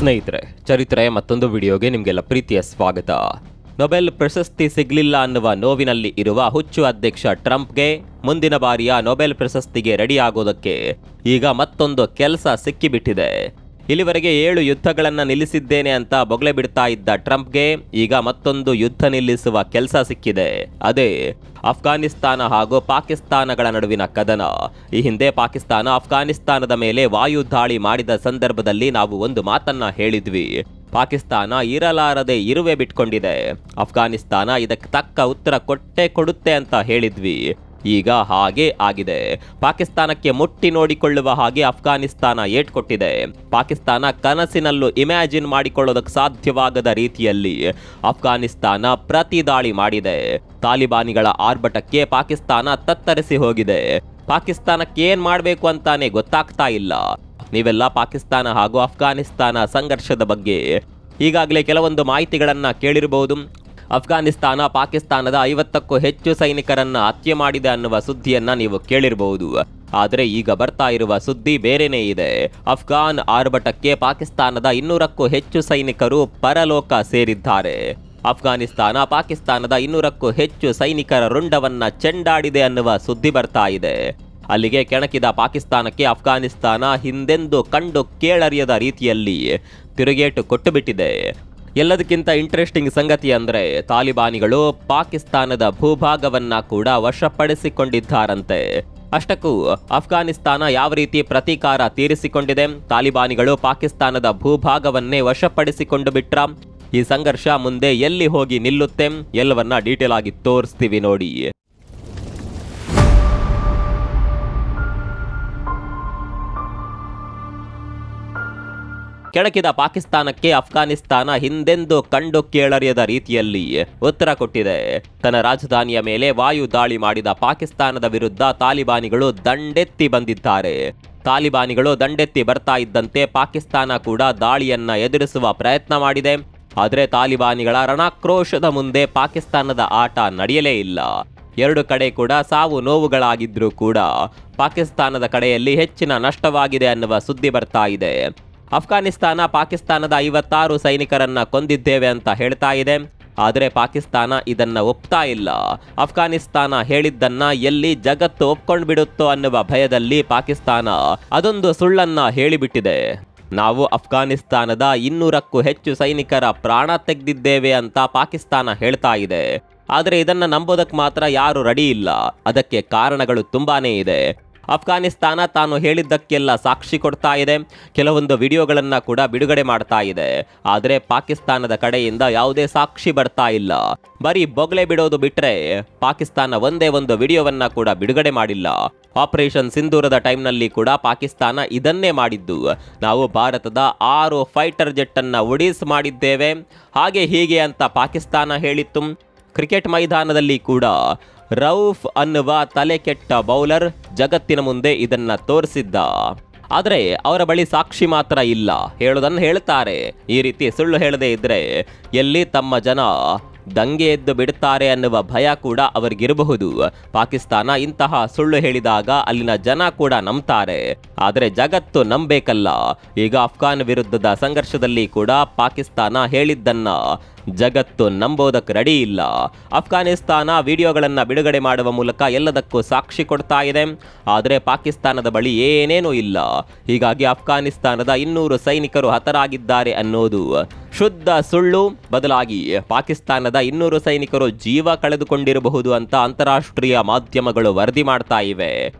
ಸ್ನೇಹಿತರೆ, ಚರಿತ್ರೆ ಮತ್ತೊಂದು ವಿಡಿಯೋಗೆ ನಿಮಗೆಲ್ಲ ಪ್ರೀತಿಯ ಸ್ವಾಗತ. ನೊಬೆಲ್ ಪ್ರಶಸ್ತಿ ಸಿಗಲಿಲ್ಲ ಅನ್ನುವ ನೋವಿನಲ್ಲಿ ಇರುವ ಹುಚ್ಚು ಅಧ್ಯಕ್ಷ ಟ್ರಂಪ್ಗೆ ಮುಂದಿನ ಬಾರಿಯ ನೊಬೆಲ್ ಪ್ರಶಸ್ತಿಗೆ ರೆಡಿಯಾಗೋದಕ್ಕೆ ಈಗ ಮತ್ತೊಂದು ಕೆಲಸ ಸಿಕ್ಕಿಬಿಟ್ಟಿದೆ. ಇಲ್ಲಿವರೆಗೆ 7 ಯುದ್ಧಗಳನ್ನು ನಿಲ್ಲಿಸಿದ್ದೇನೆ ಅಂತ ಬೊಗಳೆ ಬಿಡ್ತಾ ಇದ್ದ ಟ್ರಂಪ್ಗೆ ಈಗ ಮತ್ತೊಂದು ಯುದ್ಧ ನಿಲ್ಲಿಸುವ ಕೆಲಸ ಸಿಕ್ಕಿದೆ. ಅದೇ ಅಫ್ಘಾನಿಸ್ತಾನ ಹಾಗೂ ಪಾಕಿಸ್ತಾನಗಳ ನಡುವಿನ ಕದನ. ಈ ಹಿಂದೆ ಪಾಕಿಸ್ತಾನ ಅಫ್ಘಾನಿಸ್ತಾನದ ಮೇಲೆ ವಾಯು ದಾಳಿ ಮಾಡಿದ ಸಂದರ್ಭದಲ್ಲಿ ನಾವು ಒಂದು ಮಾತನ್ನ ಹೇಳಿದ್ವಿ. ಪಾಕಿಸ್ತಾನ ಇರಲಾರದೆ ಇರುವೆ ಬಿಟ್ಕೊಂಡಿದೆ, ಅಫ್ಘಾನಿಸ್ತಾನ ಇದಕ್ಕೆ ತಕ್ಕ ಉತ್ತರ ಕೊಡುತ್ತೆ ಅಂತ ಹೇಳಿದ್ವಿ. ಈಗ ಹಾಗೆ ಆಗಿದೆ. ಪಾಕಿಸ್ತಾನಕ್ಕೆ ಮುಟ್ಟಿ ನೋಡಿಕೊಳ್ಳುವ ಹಾಗೆ ಅಫ್ಘಾನಿಸ್ತಾನ ಏಟ್ಕೊಟ್ಟಿದೆ. ಪಾಕಿಸ್ತಾನ ಕನಸಿನಲ್ಲೂ ಇಮ್ಯಾಜಿನ್ ಮಾಡಿಕೊಳ್ಳೋದಕ್ಕೆ ಸಾಧ್ಯವಾಗದ ರೀತಿಯಲ್ಲಿ ಅಫ್ಘಾನಿಸ್ತಾನ ಪ್ರತಿ ದಾಳಿ ಮಾಡಿದೆ. ತಾಲಿಬಾನಿಗಳ ಆರ್ಭಟಕ್ಕೆ ಪಾಕಿಸ್ತಾನ ತತ್ತರಿಸಿ ಹೋಗಿದೆ. ಪಾಕಿಸ್ತಾನಕ್ಕೆ ಏನ್ ಮಾಡಬೇಕು ಅಂತಾನೆ ಗೊತ್ತಾಗ್ತಾ ಇಲ್ಲ. ನೀವೆಲ್ಲ ಪಾಕಿಸ್ತಾನ ಹಾಗೂ ಅಫ್ಘಾನಿಸ್ತಾನ ಸಂಘರ್ಷದ ಬಗ್ಗೆ ಈಗಾಗಲೇ ಕೆಲವೊಂದು ಮಾಹಿತಿಗಳನ್ನ ಕೇಳಿರಬಹುದು. ಅಫ್ಘಾನಿಸ್ತಾನ ಪಾಕಿಸ್ತಾನದ 50ಕ್ಕೂ ಹೆಚ್ಚು ಸೈನಿಕರನ್ನ ಹತ್ಯೆ ಮಾಡಿದೆ ಅನ್ನುವ ಸುದ್ದಿಯನ್ನ ನೀವು ಕೇಳಿರಬಹುದು. ಆದರೆ ಈಗ ಬರ್ತಾ ಇರುವ ಸುದ್ದಿ ಬೇರೆನೇ ಇದೆ. ಅಫ್ಘಾನ್ ಆರ್ಭಟಕ್ಕೆ ಪಾಕಿಸ್ತಾನದ 200ಕ್ಕೂ ಹೆಚ್ಚು ಸೈನಿಕರು ಪರಲೋಕ ಸೇರಿದ್ದಾರೆ. ಅಫ್ಘಾನಿಸ್ತಾನ ಪಾಕಿಸ್ತಾನದ 200ಕ್ಕೂ ಹೆಚ್ಚು ಸೈನಿಕರ ರುಂಡವನ್ನ ಚೆಂಡಾಡಿದೆ ಅನ್ನುವ ಸುದ್ದಿ ಬರ್ತಾ ಇದೆ. ಅಲ್ಲಿಗೆ ಕೆಣಕಿದ ಪಾಕಿಸ್ತಾನಕ್ಕೆ ಅಫ್ಘಾನಿಸ್ತಾನ ಹಿಂದೆಂದು ಕಂಡು ಕೇಳರಿಯದ ರೀತಿಯಲ್ಲಿ ತಿರುಗೇಟು ಕೊಟ್ಟು ಬಿಟ್ಟಿದೆ. ಎಲ್ಲದಕ್ಕಿಂತ ಇಂಟ್ರೆಸ್ಟಿಂಗ್ ಸಂಗತಿ ಅಂದರೆ ತಾಲಿಬಾನಿಗಳು ಪಾಕಿಸ್ತಾನದ ಭೂಭಾಗವನ್ನ ಕೂಡ ವಶಪಡಿಸಿಕೊಂಡಿದ್ದಾರಂತೆ. ಅಷ್ಟಕ್ಕೂ ಅಫ್ಘಾನಿಸ್ತಾನ ಯಾವ ರೀತಿ ಪ್ರತೀಕಾರ ತೀರಿಸಿಕೊಂಡಿದೆ? ತಾಲಿಬಾನಿಗಳು ಪಾಕಿಸ್ತಾನದ ಭೂಭಾಗವನ್ನೇ ವಶಪಡಿಸಿಕೊಂಡು ಬಿಟ್ರ? ಈ ಸಂಘರ್ಷ ಮುಂದೆ ಎಲ್ಲಿ ಹೋಗಿ ನಿಲ್ಲುತ್ತೆ ಎಲ್ಲವನ್ನ ಡೀಟೇಲ್ ಆಗಿ ತೋರಿಸ್ತೀವಿ ನೋಡಿ. ಕೆಣಕಿದ ಪಾಕಿಸ್ತಾನಕ್ಕೆ ಅಫ್ಘಾನಿಸ್ತಾನ ಹಿಂದೆಂದು ಕಂಡು ಕೇಳರಿಯದ ರೀತಿಯಲ್ಲಿ ಉತ್ತರ ಕೊಟ್ಟಿದೆ. ತನ್ನ ರಾಜಧಾನಿಯ ಮೇಲೆ ವಾಯು ದಾಳಿ ಮಾಡಿದ ಪಾಕಿಸ್ತಾನದ ವಿರುದ್ಧ ತಾಲಿಬಾನಿಗಳು ದಂಡೆತ್ತಿ ಬಂದಿದ್ದಾರೆ. ತಾಲಿಬಾನಿಗಳು ದಂಡೆತ್ತಿ ಬರ್ತಾ ಇದ್ದಂತೆ ಪಾಕಿಸ್ತಾನ ಕೂಡ ದಾಳಿಯನ್ನ ಎದುರಿಸುವ ಪ್ರಯತ್ನ ಮಾಡಿದೆ. ಆದರೆ ತಾಲಿಬಾನಿಗಳ ರಣಾಕ್ರೋಶದ ಮುಂದೆ ಪಾಕಿಸ್ತಾನದ ಆಟ ನಡೆಯಲೇ ಇಲ್ಲ. 2 ಕಡೆ ಕೂಡ ಸಾವು ನೋವುಗಳಾಗಿದ್ರೂ ಕೂಡ ಪಾಕಿಸ್ತಾನದ ಕಡೆಯಲ್ಲಿ ಹೆಚ್ಚಿನ ನಷ್ಟವಾಗಿದೆ ಅನ್ನುವ ಸುದ್ದಿ ಬರ್ತಾ ಇದೆ. ಅಫ್ಘಾನಿಸ್ತಾನ ಪಾಕಿಸ್ತಾನದ 56 ಸೈನಿಕರನ್ನ ಕೊಂದಿದ್ದೇವೆ ಅಂತ ಹೇಳ್ತಾ ಇದೆ. ಆದರೆ ಪಾಕಿಸ್ತಾನ ಇದನ್ನ ಒಪ್ತಾ ಇಲ್ಲ. ಅಫ್ಘಾನಿಸ್ತಾನ ಹೇಳಿದ್ದನ್ನ ಎಲ್ಲಿ ಜಗತ್ತು ಒಪ್ಕೊಂಡು ಬಿಡುತ್ತೋ ಅನ್ನುವ ಭಯದಲ್ಲಿ ಪಾಕಿಸ್ತಾನ ಅದೊಂದು ಸುಳ್ಳನ್ನ ಹೇಳಿಬಿಟ್ಟಿದೆ. ನಾವು ಅಫ್ಘಾನಿಸ್ತಾನದ 200ಕ್ಕೂ ಹೆಚ್ಚು ಸೈನಿಕರ ಪ್ರಾಣ ತೆಗೆದಿದ್ದೇವೆ ಅಂತ ಪಾಕಿಸ್ತಾನ ಹೇಳ್ತಾ ಇದೆ. ಆದರೆ ಇದನ್ನ ನಂಬೋದಕ್ಕೆ ಮಾತ್ರ ಯಾರು ರೆಡಿ ಇಲ್ಲ. ಅದಕ್ಕೆ ಕಾರಣಗಳು ತುಂಬಾನೇ ಇದೆ. ಅಫ್ಘಾನಿಸ್ತಾನ ತಾನು ಹೇಳಿದ್ದಕ್ಕೆಲ್ಲ ಸಾಕ್ಷಿ ಕೊಡ್ತಾ ಇದೆ. ಕೆಲವೊಂದು ವಿಡಿಯೋಗಳನ್ನ ಕೂಡ ಬಿಡುಗಡೆ ಮಾಡ್ತಾ ಇದೆ. ಆದರೆ ಪಾಕಿಸ್ತಾನದ ಕಡೆಯಿಂದ ಯಾವುದೇ ಸಾಕ್ಷಿ ಬರ್ತಾ ಇಲ್ಲ. ಬರೀ ಬೊಗಳೆ ಬಿಡೋದು ಬಿಟ್ರೆ ಪಾಕಿಸ್ತಾನ ಒಂದೇ ಒಂದು ವಿಡಿಯೋವನ್ನ ಕೂಡ ಬಿಡುಗಡೆ ಮಾಡಿಲ್ಲ. ಆಪರೇಷನ್ ಸಿಂಧೂರದ ಟೈಮ್ನಲ್ಲಿ ಕೂಡ ಪಾಕಿಸ್ತಾನ ಇದನ್ನೇ ಮಾಡಿದ್ದು. ನಾವು ಭಾರತದ 6 ಫೈಟರ್ ಜೆಟ್ ಅನ್ನ ಉಡೀಸ್ ಮಾಡಿದ್ದೇವೆ, ಹಾಗೆ ಹೀಗೆ ಅಂತ ಪಾಕಿಸ್ತಾನ ಹೇಳಿತ್ತು. ಕ್ರಿಕೆಟ್ ಮೈದಾನದಲ್ಲಿ ಕೂಡ ರೌಫ್ ಅನ್ನುವ ತಲೆ ಕೆಟ್ಟ ಬೌಲರ್ ಜಗತ್ತಿನ ಮುಂದೆ ಇದನ್ನ ತೋರಿಸಿದ್ದ. ಆದರೆ ಅವರ ಬಳಿ ಸಾಕ್ಷಿ ಮಾತ್ರ ಇಲ್ಲ. ಹೇಳೋದನ್ನು ಹೇಳ್ತಾರೆ. ಈ ರೀತಿ ಸುಳ್ಳು ಹೇಳದೇ ಇದ್ರೆ ಎಲ್ಲಿ ತಮ್ಮ ಜನ ದಂಗೆ ಎದ್ದು ಬಿಡುತ್ತಾರೆ ಅನ್ನುವ ಭಯ ಕೂಡ ಅವರಿಗಿರಬಹುದು. ಪಾಕಿಸ್ತಾನ ಇಂತಹ ಸುಳ್ಳು ಹೇಳಿದಾಗ ಅಲ್ಲಿನ ಜನ ಕೂಡ ನಂಬ್ತಾರೆ. ಆದರೆ ಜಗತ್ತು ನಂಬೇಕಲ್ಲ. ಈಗ ಅಫ್ಘಾನ್ ವಿರುದ್ಧದ ಸಂಘರ್ಷದಲ್ಲಿ ಕೂಡ ಪಾಕಿಸ್ತಾನ ಹೇಳಿದ್ದನ್ನ ಜಗತ್ತು ನಂಬೋದಕ್ಕೆ ರೆಡಿ ಇಲ್ಲ. ಅಫ್ಘಾನಿಸ್ತಾನ ವಿಡಿಯೋಗಳನ್ನ ಬಿಡುಗಡೆ ಮಾಡುವ ಮೂಲಕ ಎಲ್ಲದಕ್ಕೂ ಸಾಕ್ಷಿ ಕೊಡ್ತಾ ಇದೆ. ಆದರೆ ಪಾಕಿಸ್ತಾನದ ಬಳಿ ಏನೇನೂ ಇಲ್ಲ. ಹೀಗಾಗಿ ಅಫ್ಘಾನಿಸ್ತಾನದ 200 ಸೈನಿಕರು ಹತರಾಗಿದ್ದಾರೆ ಅನ್ನೋದು ಶುದ್ಧ ಸುಳ್ಳು. ಬದಲಾಗಿ ಪಾಕಿಸ್ತಾನದ 200 ಸೈನಿಕರು ಜೀವ ಕಳೆದುಕೊಂಡಿರಬಹುದು ಅಂತ ಅಂತಾರಾಷ್ಟ್ರೀಯ ಮಾಧ್ಯಮಗಳು ವರದಿ ಮಾಡ್ತಾ ಇವೆ.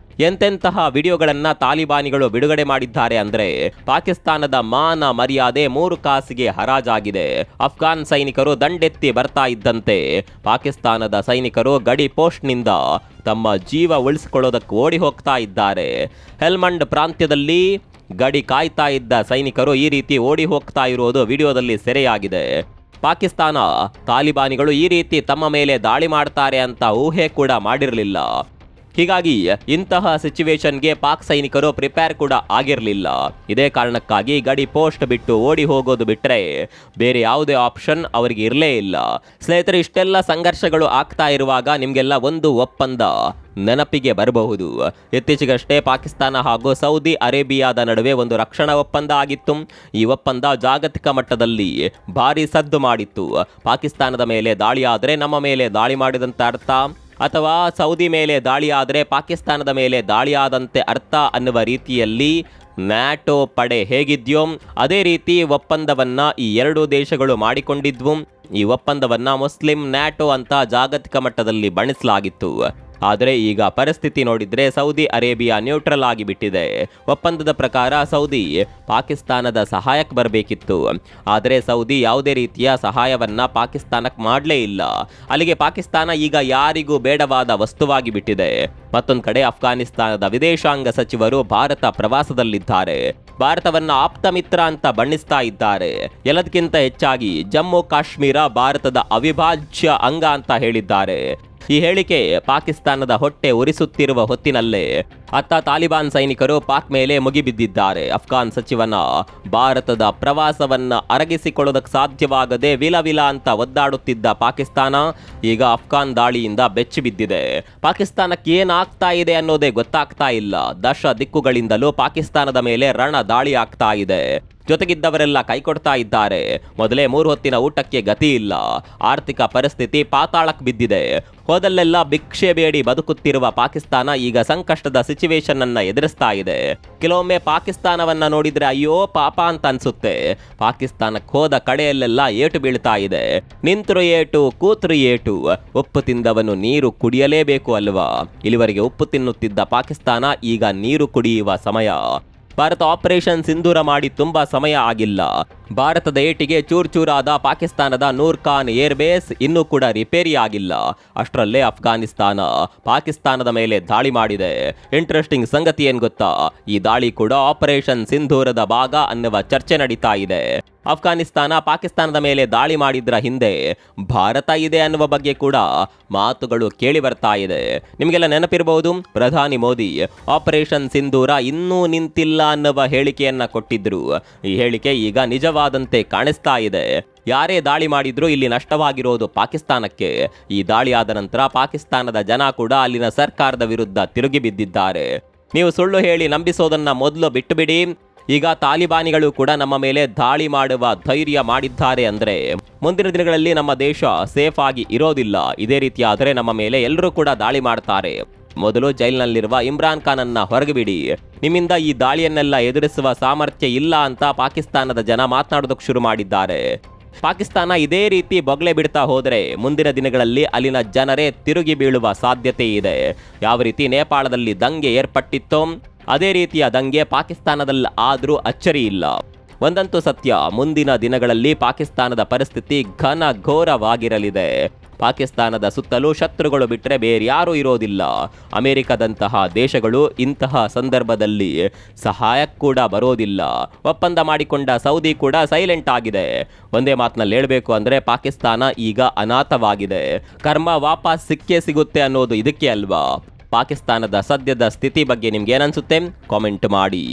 ಎಂತೆಂತಹ ವಿಡಿಯೋಗಳನ್ನ ತಾಲಿಬಾನಿಗಳು ಬಿಡುಗಡೆ ಮಾಡಿದ್ದಾರೆ ಅಂದ್ರೆ ಪಾಕಿಸ್ತಾನದ ಮಾನ ಮರ್ಯಾದೆ 3 ಕಾಸಿಗೆ ಹರಾಜಾಗಿದೆ. ಅಫ್ಘಾನ್ ಸೈನಿಕರು ದಂಡೆತ್ತಿ ಬರ್ತಾ ಇದ್ದಂತೆ ಪಾಕಿಸ್ತಾನದ ಸೈನಿಕರು ಗಡಿ ಪೋಸ್ಟ್ನಿಂದ ತಮ್ಮ ಜೀವ ಉಳಿಸಿಕೊಳ್ಳೋದಕ್ಕೆ ಓಡಿ ಹೋಗ್ತಾ ಇದ್ದಾರೆ. ಹೆಲ್ಮಂಡ್ ಪ್ರಾಂತ್ಯದಲ್ಲಿ ಗಡಿ ಕಾಯ್ತಾ ಇದ್ದ ಸೈನಿಕರು ಈ ರೀತಿ ಓಡಿ ಹೋಗ್ತಾ ಇರೋದು ವಿಡಿಯೋದಲ್ಲಿ ಸೆರೆಯಾಗಿದೆ. ಪಾಕಿಸ್ತಾನ ತಾಲಿಬಾನಿಗಳು ಈ ರೀತಿ ತಮ್ಮ ಮೇಲೆ ದಾಳಿ ಮಾಡ್ತಾರೆ ಅಂತ ಊಹೆ ಕೂಡ ಮಾಡಿರಲಿಲ್ಲ. ಹೀಗಾಗಿ ಇಂತಹ ಸಿಚುವೇಶನ್ಗೆ ಪಾಕ್ ಸೈನಿಕರು ಪ್ರಿಪೇರ್ ಕೂಡ ಆಗಿರಲಿಲ್ಲ. ಇದೇ ಕಾರಣಕ್ಕಾಗಿ ಗಡಿ ಪೋಸ್ಟ್ ಬಿಟ್ಟು ಓಡಿ ಹೋಗೋದು ಬಿಟ್ಟರೆ ಬೇರೆ ಯಾವುದೇ ಆಪ್ಷನ್ ಅವರಿಗೆ ಇರಲೇ ಇಲ್ಲ. ಸ್ನೇಹಿತರೆ, ಇಷ್ಟೆಲ್ಲ ಸಂಘರ್ಷಗಳು ಆಗ್ತಾ ಇರುವಾಗ ನಿಮಗೆಲ್ಲ ಒಂದು ಒಪ್ಪಂದ ನೆನಪಿಗೆ ಬರಬಹುದು. ಇತ್ತೀಚೆಗಷ್ಟೇ ಪಾಕಿಸ್ತಾನ ಹಾಗೂ ಸೌದಿ ಅರೇಬಿಯಾದ ನಡುವೆ ಒಂದು ರಕ್ಷಣಾ ಒಪ್ಪಂದ ಆಗಿತ್ತು. ಈ ಒಪ್ಪಂದ ಜಾಗತಿಕ ಮಟ್ಟದಲ್ಲಿ ಭಾರಿ ಸದ್ದು ಮಾಡಿತ್ತು. ಪಾಕಿಸ್ತಾನದ ಮೇಲೆ ದಾಳಿ ಆದರೆ ನಮ್ಮ ಮೇಲೆ ದಾಳಿ ಮಾಡಿದಂತೆ ಅರ್ಥ, ಅಥವಾ ಸೌದಿ ಮೇಲೆ ದಾಳಿ ಆದರೆ ಪಾಕಿಸ್ತಾನದ ಮೇಲೆ ದಾಳಿಯಾದಂತೆ ಅರ್ಥ ಅನ್ನುವ ರೀತಿಯಲ್ಲಿ ನ್ಯಾಟೋ ಪಡೆ ಹೇಗಿದೆಯೋ ಅದೇ ರೀತಿ ಒಪ್ಪಂದವನ್ನ ಈ ಎರಡೂ ದೇಶಗಳು ಮಾಡಿಕೊಂಡಿದ್ವು. ಈ ಒಪ್ಪಂದವನ್ನ ಮುಸ್ಲಿಂ ನ್ಯಾಟೋ ಅಂತ ಜಾಗತಿಕ ಮಟ್ಟದಲ್ಲಿ ಬಣ್ಣಿಸಲಾಗಿತ್ತು. ಆದರೆ ಈಗ ಪರಿಸ್ಥಿತಿ ನೋಡಿದ್ರೆ ಸೌದಿ ಅರೇಬಿಯಾ ನ್ಯೂಟ್ರಲ್ ಆಗಿ ಬಿಟ್ಟಿದೆ. ಒಪ್ಪಂದದ ಪ್ರಕಾರ ಸೌದಿ ಪಾಕಿಸ್ತಾನದ ಸಹಾಯಕ್ಕೆ ಬರಬೇಕಿತ್ತು, ಆದರೆ ಸೌದಿ ಯಾವುದೇ ರೀತಿಯ ಸಹಾಯವನ್ನ ಪಾಕಿಸ್ತಾನಕ್ಕೆ ಮಾಡಲೇ ಇಲ್ಲ. ಅಲ್ಲಿಗೆ ಪಾಕಿಸ್ತಾನ ಈಗ ಯಾರಿಗೂ ಬೇಡವಾದ ವಸ್ತುವಾಗಿ ಬಿಟ್ಟಿದೆ. ಮತ್ತೊಂದು ಕಡೆ ಅಫ್ಘಾನಿಸ್ತಾನದ ವಿದೇಶಾಂಗ ಸಚಿವರು ಭಾರತ ಪ್ರವಾಸದಲ್ಲಿದ್ದಾರೆ. ಭಾರತವನ್ನ ಆಪ್ತ ಮಿತ್ರ ಅಂತ ಬಣ್ಣಿಸ್ತಾ ಇದ್ದಾರೆ. ಎಲ್ಲದಕ್ಕಿಂತ ಹೆಚ್ಚಾಗಿ ಜಮ್ಮು ಕಾಶ್ಮೀರ ಭಾರತದ ಅವಿಭಾಜ್ಯ ಅಂಗ ಅಂತ ಹೇಳಿದ್ದಾರೆ. ಈ ಹೇಳಿಕೆ ಪಾಕಿಸ್ತಾನದ ಹೊಟ್ಟೆ ಉರಿಸುತ್ತಿರುವ ಹೊತ್ತಿನಲ್ಲೇ ಅತ್ತ ತಾಲಿಬಾನ್ ಸೈನಿಕರು ಪಾಕ್ ಮೇಲೆ ಮುಗಿಬಿದ್ದಿದ್ದಾರೆ. ಅಫ್ಘಾನ್ ಸಚಿವನ ಭಾರತದ ಪ್ರವಾಸವನ್ನ ಅರಗಿಸಿಕೊಳ್ಳೋದಕ್ಕೆ ಸಾಧ್ಯವಾಗದೆ ವಿಲ ಅಂತ ಒದ್ದಾಡುತ್ತಿದ್ದ ಪಾಕಿಸ್ತಾನ ಈಗ ಅಫ್ಘಾನ್ ದಾಳಿಯಿಂದ ಬೆಚ್ಚಿ ಬಿದ್ದಿದೆ. ಪಾಕಿಸ್ತಾನಕ್ಕೆ ಏನಾಗ್ತಾ ಇದೆ ಅನ್ನೋದೇ ಗೊತ್ತಾಗ್ತಾ ಇಲ್ಲ. ದಶ ದಿಕ್ಕುಗಳಿಂದಲೂ ಪಾಕಿಸ್ತಾನದ ಮೇಲೆ ರಣ ದಾಳಿ ಆಗ್ತಾ ಇದೆ. ಜೊತೆಗಿದ್ದವರೆಲ್ಲ ಕೈಕೊಡ್ತಾ ಇದ್ದಾರೆ. ಮೊದಲೇ 3 ಹೊತ್ತಿನ ಊಟಕ್ಕೆ ಗತಿ ಇಲ್ಲ. ಆರ್ಥಿಕ ಪರಿಸ್ಥಿತಿ ಪಾತಾಳಕ್ಕೆ ಬಿದ್ದಿದೆ. ಹೋದಲ್ಲೆಲ್ಲ ಭಿಕ್ಷೆ ಬೇಡಿ ಬದುಕುತ್ತಿರುವ ಪಾಕಿಸ್ತಾನ ಈಗ ಸಂಕಷ್ಟದ ಸಿಚುವೇಶನ್ ಅನ್ನ ಎದುರಿಸ್ತಾ ಇದೆ. ಕೆಲವೊಮ್ಮೆ ಪಾಕಿಸ್ತಾನವನ್ನ ನೋಡಿದ್ರೆ ಅಯ್ಯೋ ಪಾಪ ಅಂತ ಅನ್ಸುತ್ತೆ. ಪಾಕಿಸ್ತಾನಕ್ಕೆ ಹೋದ ಕಡೆಯಲ್ಲೆಲ್ಲ ಏಟು ಬೀಳ್ತಾ ಇದೆ. ನಿಂತರು ಏಟು, ಕೂತರು ಏಟು. ಉಪ್ಪು ತಿಂದವನು ನೀರು ಕುಡಿಯಲೇಬೇಕು ಅಲ್ವಾ? ಇಲ್ಲಿವರೆಗೆ ಉಪ್ಪು ತಿನ್ನುತ್ತಿದ್ದ ಪಾಕಿಸ್ತಾನ ಈಗ ನೀರು ಕುಡಿಯುವ ಸಮಯ. ಭಾರತ ಆಪರೇಷನ್ ಸಿಂಧೂರ ಮಾಡಿ ತುಂಬಾ ಸಮಯ ಆಗಿಲ್ಲ. ಭಾರತದ ಏಟಿಗೆ ಚೂರಾದ ಪಾಕಿಸ್ತಾನದ ನೂರ್ ಖಾನ್ ಏರ್ಬೇಸ್ ಇನ್ನೂ ಕೂಡ ರಿಪೇರಿ ಆಗಿಲ್ಲ. ಅಷ್ಟರಲ್ಲೇ ಅಫ್ಘಾನಿಸ್ತಾನ ಪಾಕಿಸ್ತಾನದ ಮೇಲೆ ದಾಳಿ ಮಾಡಿದೆ. ಇಂಟ್ರೆಸ್ಟಿಂಗ್ ಸಂಗತಿ ಏನ್ ಗೊತ್ತಾ? ಈ ದಾಳಿ ಕೂಡ ಆಪರೇಷನ್ ಸಿಂಧೂರದ ಭಾಗ ಅನ್ನುವ ಚರ್ಚೆ ನಡೀತಾ ಇದೆ. ಅಫ್ಘಾನಿಸ್ತಾನ ಪಾಕಿಸ್ತಾನದ ಮೇಲೆ ದಾಳಿ ಮಾಡಿದ್ರ ಹಿಂದೆ ಭಾರತ ಇದೆ ಅನ್ನುವ ಬಗ್ಗೆ ಕೂಡ ಮಾತುಗಳು ಕೇಳಿ ಬರ್ತಾ ಇದೆ. ನಿಮಗೆಲ್ಲ ನೆನಪಿರಬಹುದು, ಪ್ರಧಾನಿ ಮೋದಿ ಆಪರೇಷನ್ ಸಿಂಧೂರ ಇನ್ನೂ ನಿಂತಿಲ್ಲ ಅನ್ನುವ ಹೇಳಿಕೆಯನ್ನ ಕೊಟ್ಟಿದ್ರು. ಈ ಹೇಳಿಕೆ ಈಗ ನಿಜವಾದಂತೆ ಕಾಣಿಸ್ತಾ ಇದೆ. ಯಾರೇ ದಾಳಿ ಮಾಡಿದ್ರು ಇಲ್ಲಿ ನಷ್ಟವಾಗಿರೋದು ಪಾಕಿಸ್ತಾನಕ್ಕೆ. ಈ ದಾಳಿ ಆದ ನಂತರ ಪಾಕಿಸ್ತಾನದ ಜನ ಕೂಡ ಅಲ್ಲಿನ ಸರ್ಕಾರದ ವಿರುದ್ಧ ತಿರುಗಿ ಬಿದ್ದಿದ್ದಾರೆ. ನೀವು ಸುಳ್ಳು ಹೇಳಿ ನಂಬಿಸೋದನ್ನ ಮೊದಲು ಬಿಟ್ಟುಬಿಡಿ. ಈಗ ತಾಲಿಬಾನಿಗಳು ಕೂಡ ನಮ್ಮ ಮೇಲೆ ದಾಳಿ ಮಾಡುವ ಧೈರ್ಯ ಮಾಡಿದ್ದಾರೆ ಅಂದ್ರೆ ಮುಂದಿನ ದಿನಗಳಲ್ಲಿ ನಮ್ಮ ದೇಶ ಸೇಫ್ ಆಗಿ ಇರೋದಿಲ್ಲ. ಇದೇ ರೀತಿ ಆದರೆ ನಮ್ಮ ಮೇಲೆ ಎಲ್ಲರೂ ಕೂಡ ದಾಳಿ ಮಾಡ್ತಾರೆ. ಮೊದಲು ಜೈಲಿನಲ್ಲಿರುವ ಇಮ್ರಾನ್ ಖಾನ್ ಅನ್ನ ಹೊರಗೆ ಬಿಡಿ. ನಿಮ್ಮಿಂದ ಈ ದಾಳಿಯನ್ನೆಲ್ಲ ಎದುರಿಸುವ ಸಾಮರ್ಥ್ಯ ಇಲ್ಲ ಅಂತ ಪಾಕಿಸ್ತಾನದ ಜನ ಮಾತನಾಡೋದಕ್ಕೆ ಶುರು ಮಾಡಿದ್ದಾರೆ. ಪಾಕಿಸ್ತಾನ ಇದೇ ರೀತಿ ಬೊಗಳೆ ಬಿಡ್ತಾ ಹೋದರೆ ಮುಂದಿನ ದಿನಗಳಲ್ಲಿ ಅಲ್ಲಿನ ಜನರೇ ತಿರುಗಿ ಬೀಳುವ ಸಾಧ್ಯತೆ ಇದೆ. ಯಾವ ರೀತಿ ನೇಪಾಳದಲ್ಲಿ ದಂಗೆ ಏರ್ಪಟ್ಟಿತ್ತೋ ಅದೇ ರೀತಿಯ ದಂಗೆ ಪಾಕಿಸ್ತಾನದಲ್ಲಿ ಆದರೂ ಅಚ್ಚರಿ ಇಲ್ಲ. ಒಂದಂತೂ ಸತ್ಯ, ಮುಂದಿನ ದಿನಗಳಲ್ಲಿ ಪಾಕಿಸ್ತಾನದ ಪರಿಸ್ಥಿತಿ ಘೋರವಾಗಿರಲಿದೆ. ಪಾಕಿಸ್ತಾನದ ಸುತ್ತಲೂ ಶತ್ರುಗಳು ಬಿಟ್ಟರೆ ಬೇರ್ಯಾರೂ ಇರೋದಿಲ್ಲ. ಅಮೆರಿಕದಂತಹ ದೇಶಗಳು ಇಂತಹ ಸಂದರ್ಭದಲ್ಲಿ ಸಹಾಯಕ್ಕೆ ಕೂಡ ಬರೋದಿಲ್ಲ. ಒಪ್ಪಂದ ಮಾಡಿಕೊಂಡ ಸೌದಿ ಕೂಡ ಸೈಲೆಂಟ್ ಆಗಿದೆ. ಒಂದೇ ಮಾತಿನಲ್ಲಿ ಹೇಳಬೇಕು ಅಂದರೆ ಪಾಕಿಸ್ತಾನ ಈಗ ಅನಾಥವಾಗಿದೆ. ಕರ್ಮ ವಾಪಸ್ ಸಿಕ್ಕೇ ಸಿಗುತ್ತೆ ಅನ್ನೋದು ಇದಕ್ಕೆ ಅಲ್ವಾ? ಪಾಕಿಸ್ತಾನದ ಸದ್ಯದ ಸ್ಥಿತಿ ಬಗ್ಗೆ ನಿಮ್ಗೆ ಏನನ್ಸುತ್ತೆ? ಕಾಮೆಂಟ್ ಮಾಡಿ.